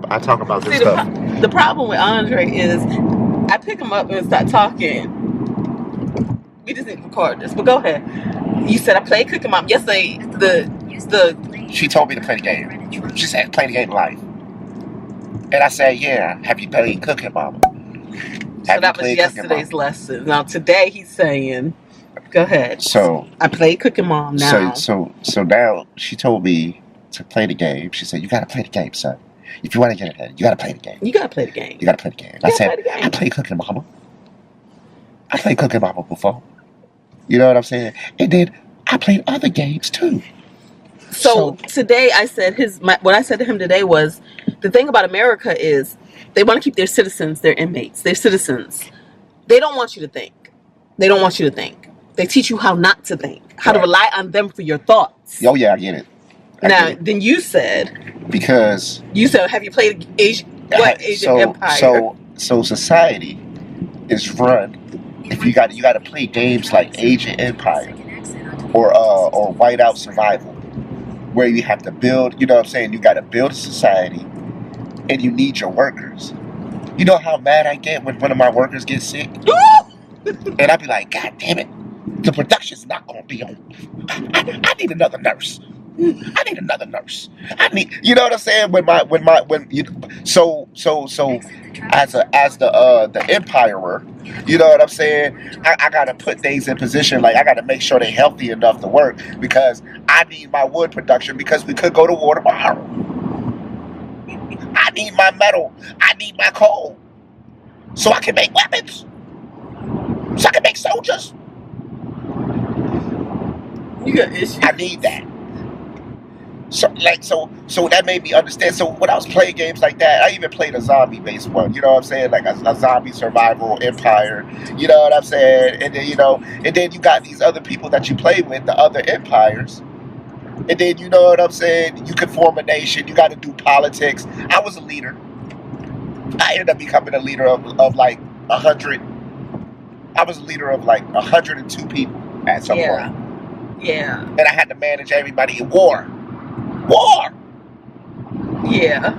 I talk about this See, stuff. the problem with Andre is I pick him up and start talking. We just need to record this, but go ahead. You said I played Cooking Mom yesterday. She told me to play the game. She said, play the game live. And I said, yeah. Have you played Cooking Mama? So that was yesterday's lesson. Now today he's saying, go ahead. So I played Cooking Mom now. So now she told me to play the game. She said, you got to play the game, son. If you want to get ahead, you got to play the game. You got to play the game. You got to play the game. I said, I played Cooking Mama. I played Cooking Mama before. You know what I'm saying? And then I played other games too. So today I said what I said to him today was, the thing about America is they want to keep their citizens, their inmates, their citizens. They don't want you to think. They don't want you to think. They teach you how not to think, how to rely on them for your thoughts. Oh yeah, I get it. Then you said, because you said, have you played Asian Empire? So society is run. If you got to play games like Asian Empire or Whiteout Survival, where you have to build. You know what I'm saying? You got to build a society, and you need your workers. You know how mad I get when one of my workers gets sick, and I be like, God damn it, the production's not gonna be on. I need another nurse. I need another nurse. You know what I'm saying? So as the empirer, you know what I'm saying? I gotta put things in position. Like I gotta make sure they're healthy enough to work because I need my wood production because we could go to war tomorrow. I need my metal. I need my coal, so I can make weapons. So I can make soldiers. You got issues. I need that. So that made me understand. So when I was playing games like that, I even played a zombie-based one. You know what I'm saying? Like a zombie survival empire. You know what I'm saying? And then you got these other people that you play with, the other empires. And then you know what I'm saying? You can form a nation. You got to do politics. I was a leader. I ended up becoming a leader of like 100. I was a leader of like 102 people at some point. Yeah. And I had to manage everybody in war. War. Yeah.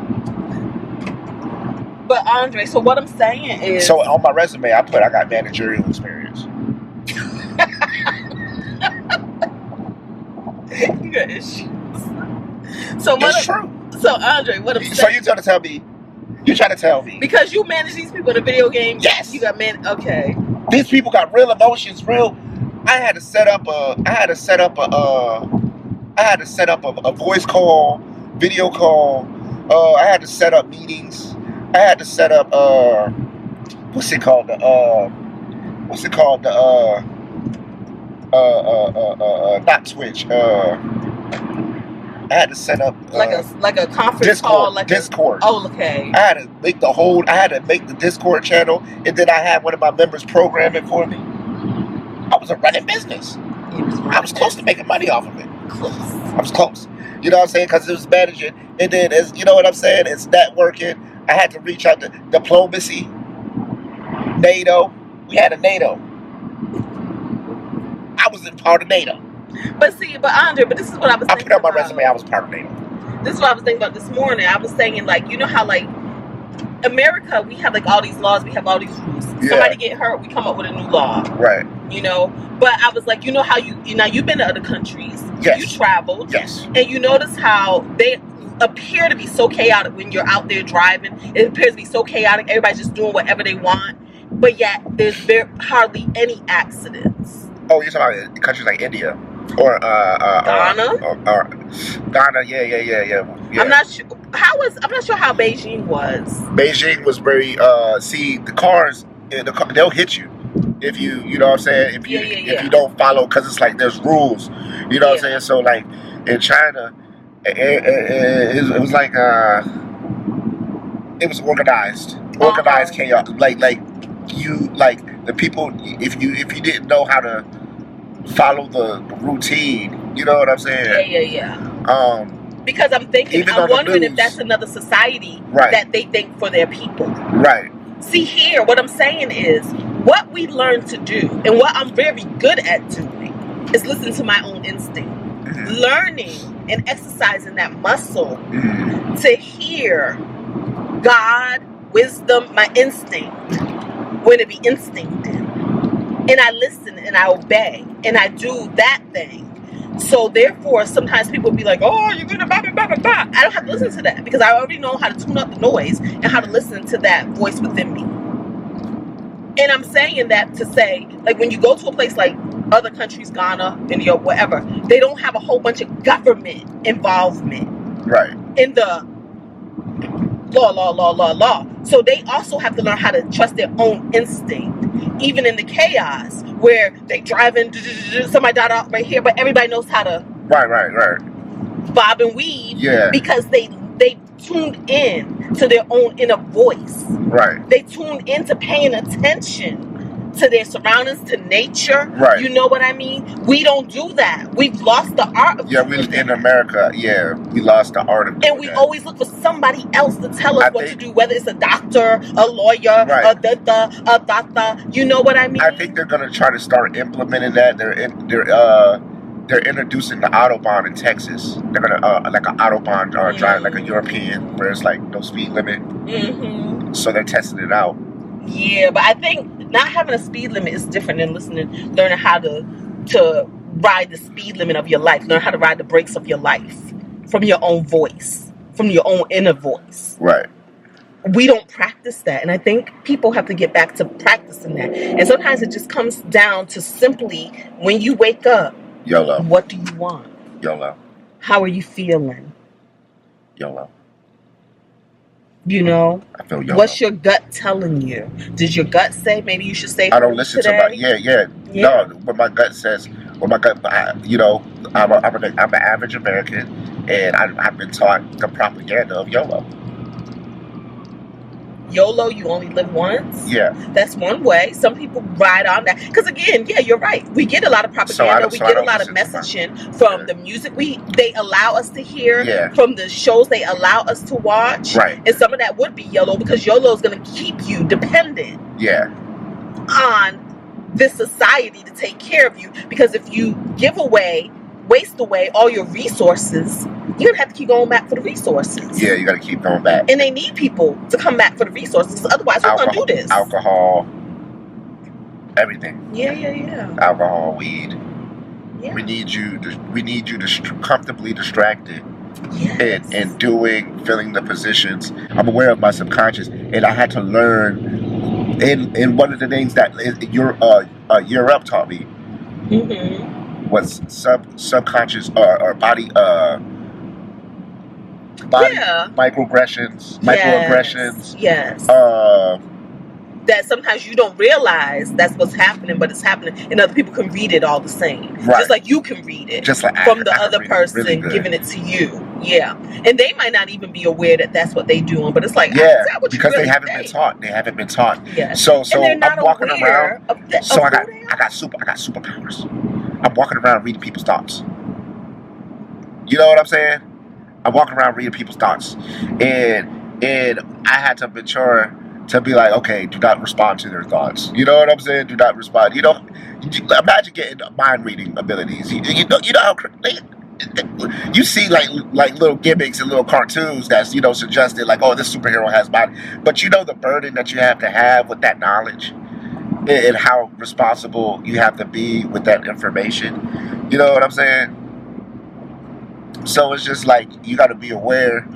But Andre, so what I'm saying is, so on my resume I got managerial experience. You got issues. So it's true. So Andre, what I'm saying. So you're trying to tell me because you manage these people in a video game. Yes. You got okay. These people got real emotions, I had to set up a voice call, video call. I had to set up meetings. I had to set up not Twitch. I had to set up like a conference Discord, call, Discord. Okay. I had to make the Discord channel, and then I had one of my members program it for me. I was a running business. I was close to making money off of it. I was close. You know what I'm saying? Because it was managing, and then you know what I'm saying? It's networking. I had to reach out to diplomacy, NATO. We had a NATO. I was in part of NATO. But Andre, this is what I was thinking. I put on my resume, I was part of NATO. This is what I was thinking about this morning. I was saying, like, you know how, like, America, we have, like, all these laws, we have all these rules. Yeah. Somebody get hurt, we come up with a new law. Right. You know? But I was like, you know how you've been to other countries. Yes. You traveled. Yes. And you notice how they appear to be so chaotic when you're out there driving. It appears to be so chaotic. Everybody's just doing whatever they want. But yet, there's hardly any accidents. Oh, you're talking about countries like India? Or Ghana? Or Ghana, yeah. I'm not sure. I'm not sure how Beijing was. Beijing was very. The cars, they'll hit you if you know what I'm saying. If you don't follow, because it's like there's rules. You know what I'm saying. So like in China, it was like it was organized chaos. Like the people. If you didn't know how to follow the routine, you know what I'm saying? Yeah. Because I'm wondering if that's another society that they think for their people. Right. See here, what I'm saying is what we learn to do and what I'm very good at doing is listen to my own instinct. Mm-hmm. Learning and exercising that muscle to hear God, wisdom, my instinct, when it be instinct, and I listen and I obey and I do that thing. So therefore, sometimes people be like, "Oh, you're gonna blah blah blah blah blah." I don't have to listen to that because I already know how to tune up the noise and how to listen to that voice within me. And I'm saying that to say, like, when you go to a place like other countries, Ghana, India, whatever, they don't have a whole bunch of government involvement, right, in the law. So they also have to learn how to trust their own instinct, even in the chaos where they driving, somebody died out right here, but everybody knows how to bob and weave, because they tuned in to their own inner voice. Right. They tuned into paying attention to their surroundings, to nature. Right. You know what I mean? We don't do that. We've lost the art of doing that. In America, we lost the art of doing and we that. Always look for somebody else to tell us what to do, whether it's a doctor, a lawyer, a doctor. You know what I mean? I think they're gonna try to start implementing that. They're introducing the Autobahn in Texas. They're gonna like an Autobahn drive like a European, where it's like no speed limit. Mm-hmm. So they're testing it out. Yeah, but I think not having a speed limit is different than learning how to ride the speed limit of your life. Learn how to ride the brakes of your life from your own voice, from your own inner voice. Right. We don't practice that, and I think people have to get back to practicing that. And sometimes it just comes down to simply, when you wake up, YOLO. What do you want? YOLO. How are you feeling? YOLO. You know, I feel YOLO. What's your gut telling you? Did your gut say maybe you should stay? I don't listen today? To my No, what my gut says. What my gut, I'm an average American, and I've been taught the propaganda of YOLO. YOLO, you only live once. Yeah, that's one way. Some people ride on that because, again, you're right. We get a lot of propaganda. We get a lot of messaging from the music they allow us to hear, from the shows they allow us to watch. Right. And some of that would be YOLO, because YOLO is going to keep you dependent. Yeah. On this society to take care of you, because if you waste away all your resources, you're gonna have to keep going back for the resources. Yeah, you gotta keep going back. And they need people to come back for the resources. Otherwise, we're gonna do this. Alcohol, everything. Yeah. Alcohol, weed. Yeah. We need you to comfortably distracted. Yes. And filling the positions. I'm aware of my subconscious, and I had to learn. And one of the things that Europe taught me. Mm-hmm. Was subconscious or body microaggressions. Yes. That sometimes you don't realize that's what's happening, but it's happening, and other people can read it all the same. Right. Just like you can read it, just like from the other person really giving it to you. Yeah, and they might not even be aware that that's what they're doing, but it's like, because they haven't been taught. They haven't been taught. Yeah. So I'm walking around. I got superpowers. I'm walking around reading people's thoughts. You know what I'm saying? I'm walking around reading people's thoughts, and I had to mature to be like, okay, do not respond to their thoughts. You know what I'm saying? Do not respond. Imagine getting mind reading abilities. You know how you see like little gimmicks and little cartoons that's suggested like, oh, this superhero has mind, but the burden that you have to have with that knowledge. And how responsible you have to be with that information. You know what I'm saying? So it's just like, you got to be aware.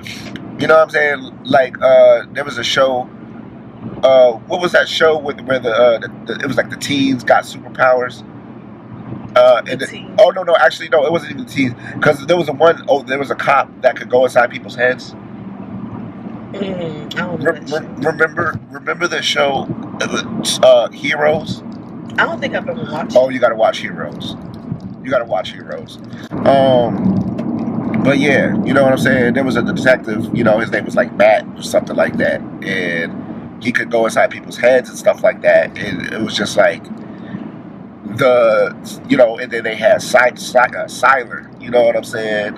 You know what I'm saying? Like, there was a show. What was that show where it was like the teens got superpowers? Actually, no, it wasn't even the teens. Because there was there was a cop that could go inside people's heads. Remember the show Heroes? I don't think I've ever watched it. Oh, you gotta watch Heroes. But yeah, you know what I'm saying? There was a detective, his name was like Matt or something like that, and he could go inside people's heads and stuff like that, and it was just like and then they had Siler, you know what I'm saying?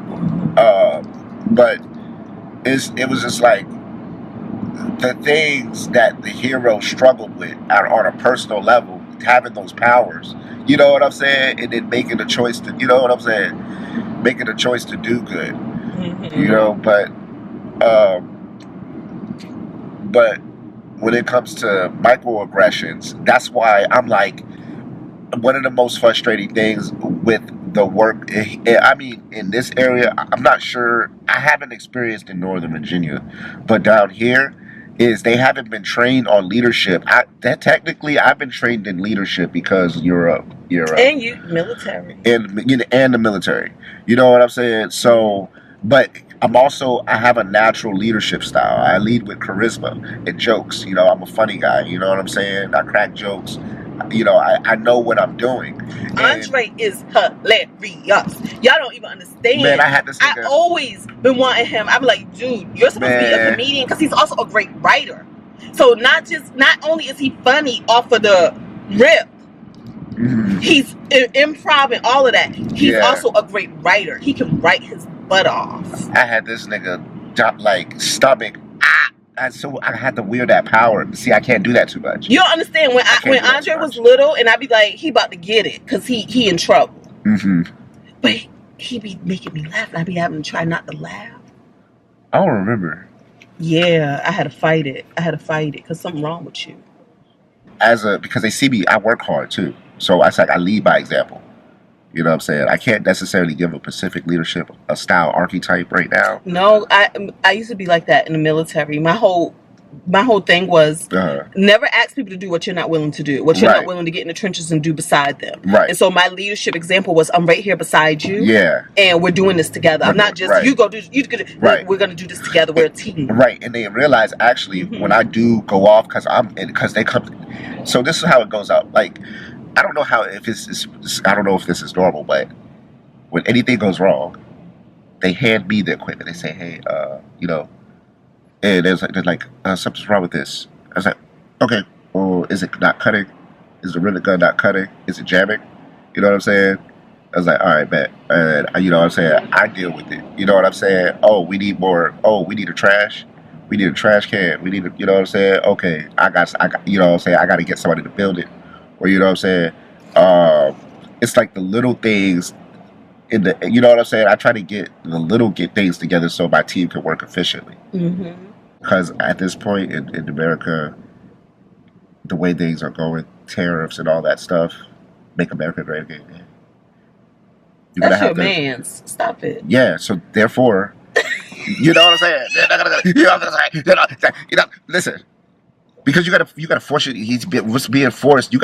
But it was just like the things that the hero struggled with on a personal level, having those powers, you know what I'm saying, and then making a choice to, making a choice to do good, mm-hmm. but But when it comes to microaggressions, that's why I'm like, one of the most frustrating things with the work, I mean, in this area, I'm not sure, I haven't experienced in Northern Virginia, but down here, is they haven't been trained on leadership. Technically, I've been trained in leadership because you're and you military, and the military. You know what I'm saying? So, but I have a natural leadership style. I lead with charisma and jokes. You know, I'm a funny guy. You know what I'm saying? I crack jokes. You know, I know what I'm doing. Andre is hilarious. Y'all don't even understand. Man, I had this nigga. I always been wanting him. I'm like, dude, you're supposed to be a comedian, because he's also a great writer. So not only is he funny off of the rip, he's improv and all of that. He's also a great writer. He can write his butt off. I had this nigga like stomach. I had to wield that power. See, I can't do that too much. You don't understand when Andre was little, and I'd be like, he about to get it, because he in trouble. But he be making me laugh, and I'd be having to try not to laugh. I don't remember. Yeah, I had to fight it. Because something wrong with you. Because they see me, I work hard too. So it's like I lead by example. You know what I'm saying? I can't necessarily give a Pacific leadership a style archetype right now. No, I used to be like that in the military. My whole thing was never ask people to do what you're not willing to do, what you're not willing to get in the trenches and do beside them. Right. And so my leadership example was, I'm right here beside you. Yeah. And we're doing this together. I'm not just you go do we're gonna do this together. We're a team. Right. And they realize actually when I do go off because they come. So this is how it goes out. Like, I don't know if this is normal, but when anything goes wrong, they hand me the equipment. They say, hey, you know, and they're like, something's wrong with this. I was like, okay, well, is it not cutting? Is the rivet gun not cutting? Is it jamming? You know what I'm saying? I was like, all right, bet. And you know what I'm saying? I deal with it. You know what I'm saying? Oh, we need more. Oh, we need a trash. We need a trash can. We need you know what I'm saying? Okay, I got, you know what I'm saying? I got to get somebody to build it. Or you know what I'm saying? It's like the little things you know what I'm saying? I try to get things together so my team can work efficiently. Because at this point in America, the way things are going, tariffs and all that stuff, make America great again. That's your man's. Stop it. Yeah, so therefore, you know what I'm saying? You know, listen. Because you gotta force it. He's being forced.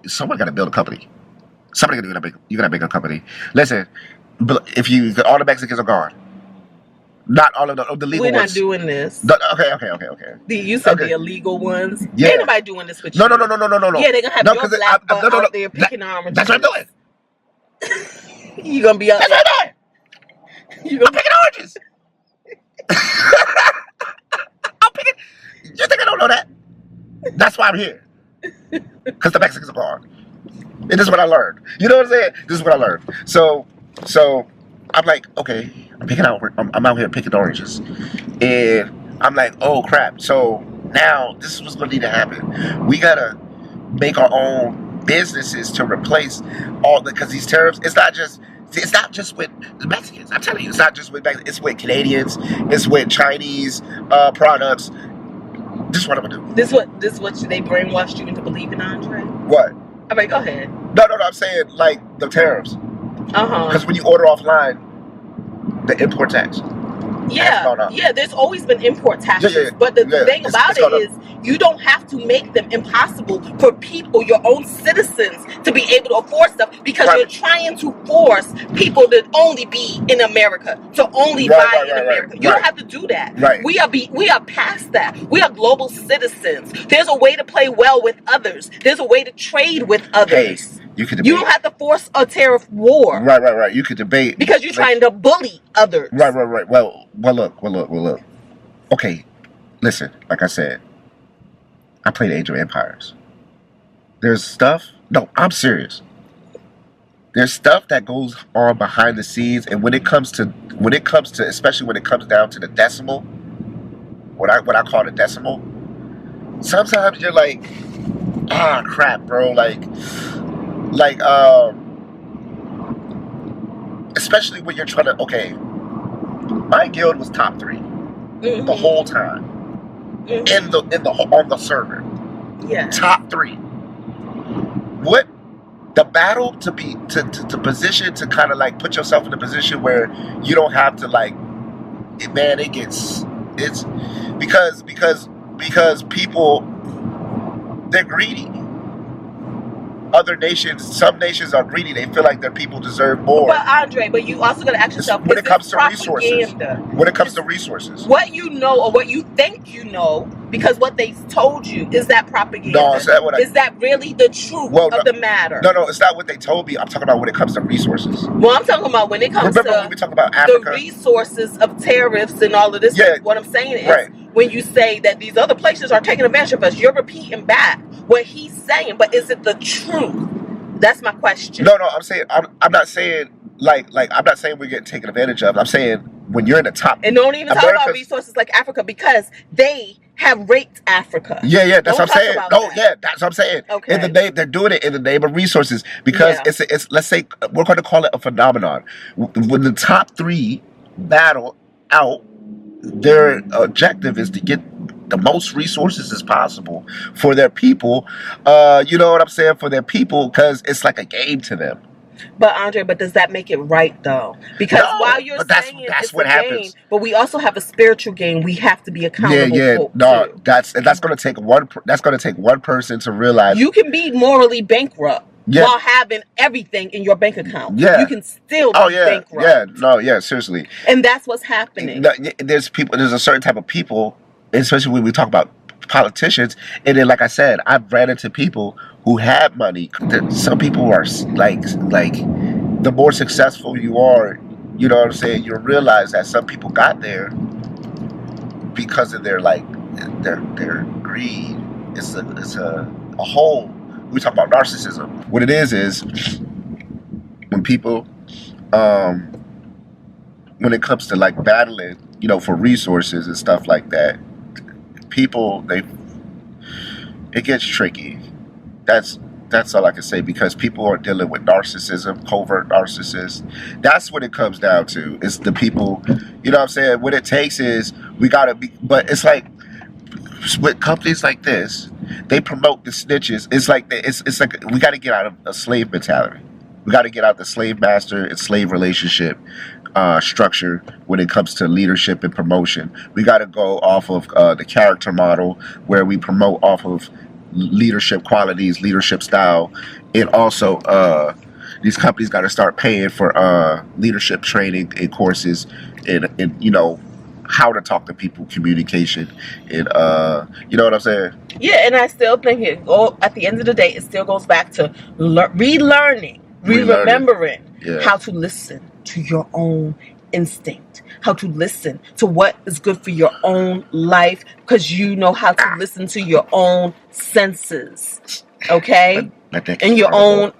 Someone gotta build a company. Somebody gotta make a company. Listen, if all the Mexicans are gone, not all of the legal ones. We're not doing this. Okay. You said the illegal ones. Yeah. Ain't nobody doing this with you. No. Yeah, they're gonna have your black butt out there picking oranges. That's what I'm doing. You gonna be out there. That's what I'm doing. I'm picking oranges. I'm picking. You think I don't know that? That's why I'm here. Because the Mexicans are gone. And this is what I learned. You know what I'm saying? This is what I learned. So I'm like, okay, I'm out here picking oranges. And I'm like, oh crap. So now this is what's gonna need to happen. We gotta make our own businesses to replace because these tariffs, it's not just with the Mexicans. I'm telling you, it's not just with Mexicans, it's with Canadians, it's with Chinese products. This is what I'm gonna do. This is what they brainwashed you into believing, Andre? What? All right, go ahead. No, I'm saying like the tariffs. Because when you order offline, the import tax. Yeah, there's always been import taxes. Yeah. But the thing about it is, you don't have to make them impossible for people, your own citizens, to be able to afford stuff, because you're trying to force people to only be in America, to only buy in America. You don't have to do that. Right. We are past that. We are global citizens. There's a way to play well with others. There's a way to trade with others. Hey, you don't have to force a tariff war. Right. You could debate because you're trying to bully others. Right. Well, look. Okay, listen. Like I said, I played Age of Empires. There's stuff. No, I'm serious. There's stuff that goes on behind the scenes, and when it comes to, especially when it comes down to the decimal, what I call the decimal. Sometimes you're like, crap, bro. Like, especially when you're trying to, okay, my guild was top 3 the whole time. in the on the server. Yeah. Top 3. What the battle to position to kind of like put yourself in a position where you don't have to like, man, it's because people, they're greedy. Other nations, some nations are greedy. They feel like their people deserve more. But Andre, you also got to ask yourself, when it comes to resources. When it comes to resources, what you know or what you think you know, because what they told you is that propaganda. No, is that really the truth of the matter? No, it's not what they told me. I'm talking about when it comes to resources. Well, I'm talking about when it comes Remember when we talking about Africa? The resources of tariffs and all of this. Yeah. What I'm saying is, when you say that these other places are taking advantage of us, you're repeating back what he's saying. But is it the truth? That's my question. No, I'm saying I'm not saying like I'm not saying we're getting taken advantage of. I'm saying when you're in the top, and don't even talk about resources like Africa, because they have raped Africa. Yeah, that's what I'm saying. That's what I'm saying. Okay. In the name, they're doing it in the name of resources, because it's let's say we're going to call it a phenomenon. When the top 3 battle out, their objective is to get the most resources as possible for their people. You know what I'm saying? For their people, because it's like a game to them. But Andre, does that make it right though? Because while you're saying that's what happens. Game, but we also have a spiritual game we have to be accountable for. No, that's going to take one. That's going to take one person to realize you can be morally bankrupt while having everything in your bank account. Yeah, you can still be bankrupt. Seriously. And that's what's happening. There's a certain type of people, especially when we talk about politicians, and then like I said, I've ran into people who have money. Some people are like the more successful you are, you know what I'm saying, you'll realize that some people got there because of their greed. It's a whole, we talk about narcissism. What it is when people when it comes to like battling, you know, for resources and stuff like that, people, it gets tricky. That's all I can say, because people are dealing with narcissism, covert narcissists. That's what it comes down to. It's the people, you know what I'm saying? What it takes is we gotta be, but it's like with companies like this, they promote the snitches. It's like we gotta get out of a slave mentality. We gotta get out the slave master and slave relationship structure when it comes to leadership and promotion. We got to go off of the character model, where we promote off of leadership qualities, leadership style, and also these companies got to start paying for leadership training and courses, and you know, how to talk to people, communication, and you know what I'm saying? Yeah, and I still think at the end of the day, it still goes back to relearning, remembering how to listen to your own instinct, how to listen to what is good for your own life, because you know how to listen to your own senses, okay? My neck and your own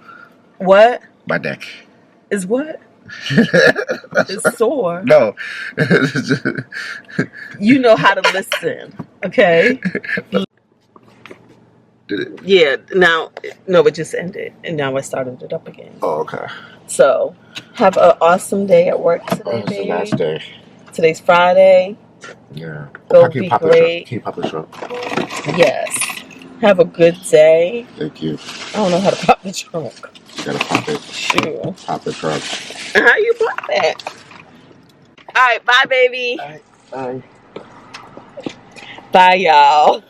what? My neck is what? It's sore. No. You know how to listen, okay? Yeah, now, no, it just ended, and now I started it up again. Oh, okay. So, have an awesome day at work today, baby. It's a nice day. Today's Friday. Yeah. Go be great. Can you pop the trunk? Yes. Have a good day. Thank you. I don't know how to pop the trunk. You gotta pop it. Sure. Pop the trunk. How you pop that? All right, bye, baby. All right, bye. Bye, y'all.